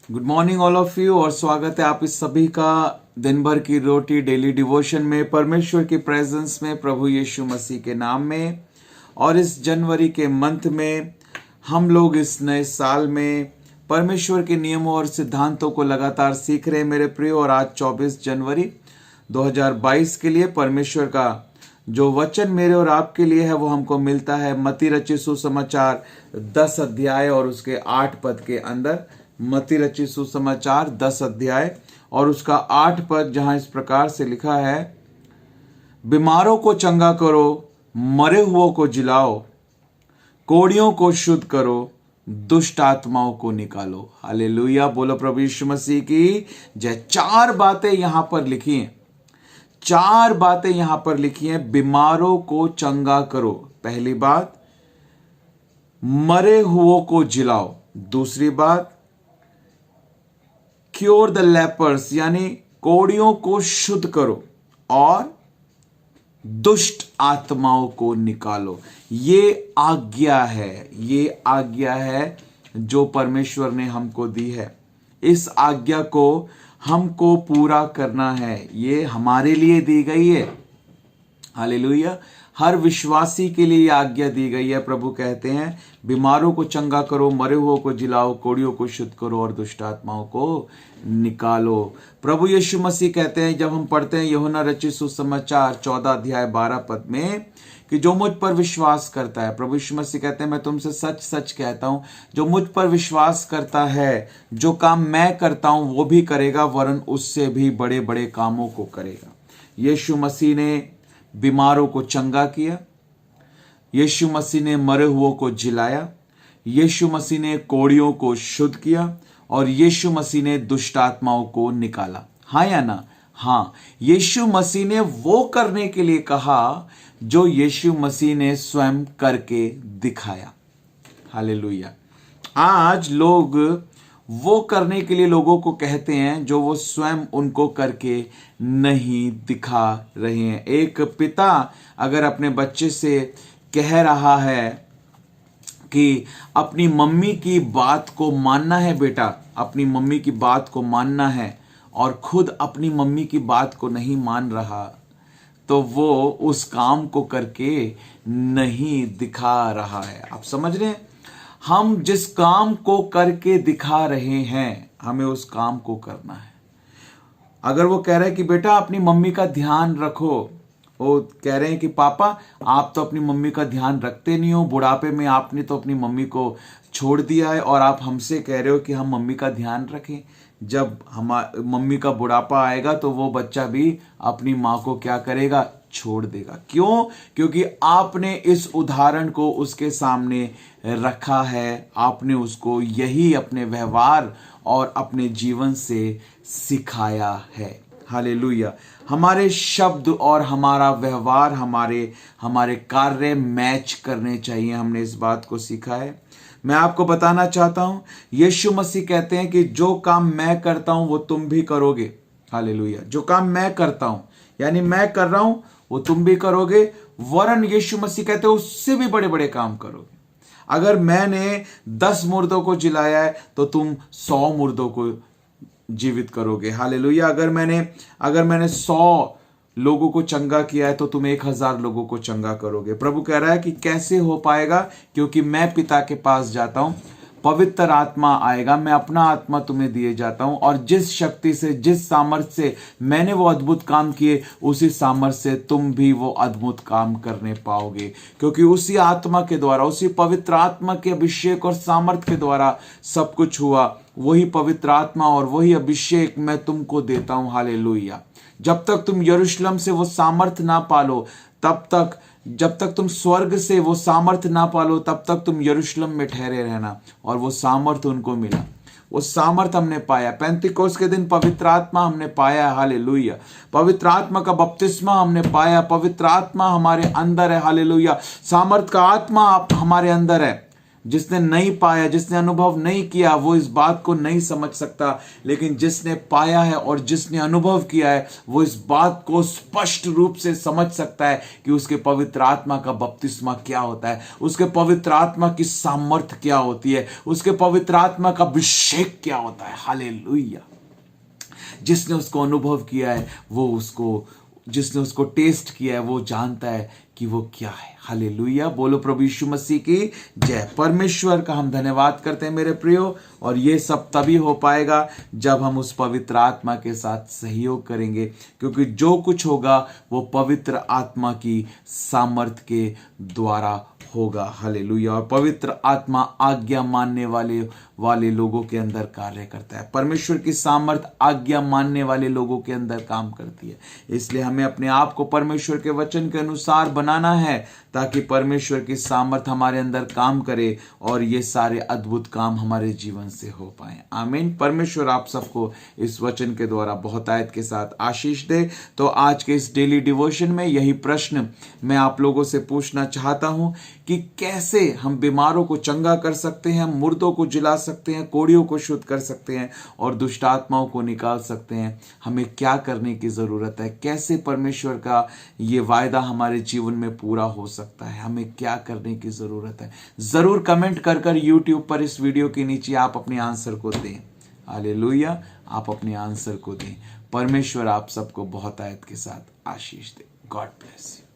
Good morning all of you और स्वागत है आप इस सभी का दिन भर की रोटी डेली डिवोशन में, परमेश्वर की प्रेजेंस में, प्रभु यीशु मसीह के नाम में। और इस जनवरी के मंथ में हम लोग इस नए साल में परमेश्वर के नियमों और सिद्धांतों को लगातार सीख रहे हैं मेरे प्रिय। और आज 24 जनवरी 2022 के लिए परमेश्वर का जो वचन मेरे और आपके लिए है वो हमको मिलता है मत्ती रचित सुसमाचार 10 अध्याय और उसके 8 पद के अंदर। मत्ती रचित सुसमाचार 10 अध्याय और उसका 8 पद, जहां इस प्रकार से लिखा है, बीमारों को चंगा करो, मरे हुओं को जिलाओ, कोढ़ियों को शुद्ध करो, दुष्ट आत्माओं को निकालो। हालेलुया, बोलो प्रभु यीशु मसीह की जय। 4 बातें यहां पर लिखी हैं, 4 बातें यहां पर लिखी हैं। बीमारों को चंगा करो, पहली बात। मरे हुओं को जिलाओ, दूसरी बात। क्योर द लेपर्स यानी कोढ़ियों को शुद्ध करो, और दुष्ट आत्माओं को निकालो। ये आज्ञा है, ये आज्ञा है जो परमेश्वर ने हमको दी है। इस आज्ञा को हमको पूरा करना है, ये हमारे लिए दी गई है। हालेलुया, हर विश्वासी के लिए आज्ञा दी गई है। प्रभु कहते हैं बीमारों को चंगा करो, मरे हुओं को जिलाओ, कोढ़ियों को शुद्ध करो और दुष्ट आत्माओं को निकालो। प्रभु यीशु मसीह कहते हैं, जब हम पढ़ते हैं यूहन्ना रचित सुसमाचार 14 अध्याय 12 पद में, कि जो मुझ पर विश्वास करता है, प्रभु यीशु मसीह कहते हैं मैं तुमसे सच सच कहता हूं, जो मुझ पर विश्वास करता है, जो काम मैं करता हूं वो भी करेगा, वरन उससे भी बड़े बड़े कामों को करेगा। यीशु मसीह ने बीमारों को चंगा किया, यीशु मसीह ने मरे हुओं को जिलाया, यीशु मसीह ने कोढ़ियों को शुद्ध किया, और यीशु मसीह ने दुष्ट आत्माओं को निकाला। हाँ या ना? हाँ, यीशु मसीह ने वो करने के लिए कहा जो यीशु मसीह ने स्वयं करके दिखाया। हालेलुया। आज लोग वो करने के लिए लोगों को कहते हैं जो वो स्वयं उनको करके नहीं दिखा रहे हैं। एक पिता अगर अपने बच्चे से कह रहा है कि अपनी मम्मी की बात को मानना है बेटा, अपनी मम्मी की बात को मानना है, और खुद अपनी मम्मी की बात को नहीं मान रहा, तो वो उस काम को करके नहीं दिखा रहा है। आप समझ रहे हैं? हम जिस काम को करके दिखा रहे हैं, हमें उस काम को करना है। अगर वो कह रहे हैं कि बेटा अपनी मम्मी का ध्यान रखो, वो कह रहे हैं कि पापा आप तो अपनी मम्मी का ध्यान रखते नहीं हो, बुढ़ापे में आपने तो अपनी मम्मी को छोड़ दिया है, और आप हमसे कह रहे हो कि हम मम्मी का ध्यान रखें। जब मम्मी का बुढ़ापा आएगा तो वो बच्चा भी अपनी माँ को क्या करेगा? छोड़ देगा। क्यों? क्योंकि आपने इस उदाहरण को उसके सामने रखा है, आपने उसको यही अपने व्यवहार और अपने जीवन से सिखाया है। हालेलुया। हमारे शब्द और हमारा व्यवहार, हमारे कार्य मैच करने चाहिए। हमने इस बात को सीखा है। मैं आपको बताना चाहता हूं, यीशु मसीह कहते हैं कि जो काम मैं करता हूं वो तुम भी करोगे। हालेलुया। जो काम मैं करता हूं यानी मैं कर रहा हूं वो तुम भी करोगे, वरन यीशु मसीह कहते हैं उससे भी बड़े बड़े काम करोगे। अगर मैंने 10 मुर्दों को जिलाया है तो तुम 100 मुर्दों को जीवित करोगे। हालेलुया। अगर मैंने 100 लोगों को चंगा किया है तो तुम 1000 लोगों को चंगा करोगे। प्रभु कह रहा है कि कैसे हो पाएगा? क्योंकि मैं पिता के पास जाता हूं, पवित्र आत्मा आएगा, मैं अपना आत्मा तुम्हें दिए जाता हूं, और जिस शक्ति से, जिस सामर्थ्य से मैंने वो अद्भुत काम किए, उसी सामर्थ्य से तुम भी वो अद्भुत काम करने पाओगे। क्योंकि उसी आत्मा के द्वारा, उसी पवित्र आत्मा के अभिषेक और सामर्थ्य के द्वारा सब कुछ हुआ। वही पवित्र आत्मा और वही अभिषेक मैं तुमको देता हूं। हालेलुया। जब तक तुम यरूशलेम से वो सामर्थ्य ना पालो, जब तक तुम स्वर्ग से वो सामर्थ्य ना पालो, तब तक तुम यरूशलेम में ठहरे रहना। और वो सामर्थ्य उनको मिला, वो सामर्थ्य हमने पाया। पेंतिकोस्त के दिन पवित्र आत्मा हमने पाया। हालेलुया। पवित्र आत्मा का बपतिस्मा हमने पाया। पवित्र आत्मा हमारे अंदर है। हालेलुया। सामर्थ्य का आत्मा हमारे अंदर है। जिसने नहीं पाया, जिसने अनुभव नहीं किया, वो इस बात को नहीं समझ सकता, लेकिन जिसने पाया है और जिसने अनुभव किया है वो इस बात को स्पष्ट रूप से समझ सकता है कि उसके पवित्र आत्मा का बपतिस्मा क्या होता है, उसके पवित्र आत्मा की सामर्थ्य क्या होती है, उसके पवित्र आत्मा का अभिषेक क्या होता है। हालेलुया। जिसने उसको अनुभव किया है वो उसको, जिसने उसको टेस्ट किया है वो जानता है कि वो क्या है। हालेलुया। बोलो प्रभु यीशु मसीह की जय। परमेश्वर का हम धन्यवाद करते हैं मेरे प्रियो, और ये सब तभी हो पाएगा जब हम उस पवित्र आत्मा के साथ सहयोग करेंगे, क्योंकि जो कुछ होगा वो पवित्र आत्मा की सामर्थ्य के द्वारा होगा। हालेलुया। और पवित्र आत्मा आज्ञा मानने वाले लोगों के अंदर कार्य करता है। परमेश्वर की सामर्थ आज्ञा मानने वाले लोगों के अंदर काम करती है। इसलिए हमें अपने आप को परमेश्वर के वचन के अनुसार बनाना है, ताकि परमेश्वर की सामर्थ हमारे अंदर काम करे और ये सारे अद्भुत काम हमारे जीवन से हो पाए। आमीन। परमेश्वर आप सबको इस वचन के द्वारा बहुतायत के साथ आशीष दे। तो आज के इस डेली डिवोशन में यही प्रश्न मैं आप लोगों से पूछना चाहता हूं कि कैसे हम बीमारों को चंगा कर सकते हैं, मुर्दों को जिला सकते हैं, कोढ़ियों को शुद्ध कर सकते हैं और दुष्ट आत्माओं को निकाल सकते हैं। हमें क्या करने की जरूरत है, कैसे परमेश्वर का ये वायदा हमारे जीवन में पूरा हो सकता है, हमें क्या करने की जरूरत है। जरूर कमेंट कर यूट्यूब पर इस वीडियो के नीचे आप अपने आंसर को दें। हालेलुया। आप अपने आंसर को दें। परमेश्वर आप सबको बहुतायत के साथ आशीष दे। God bless you.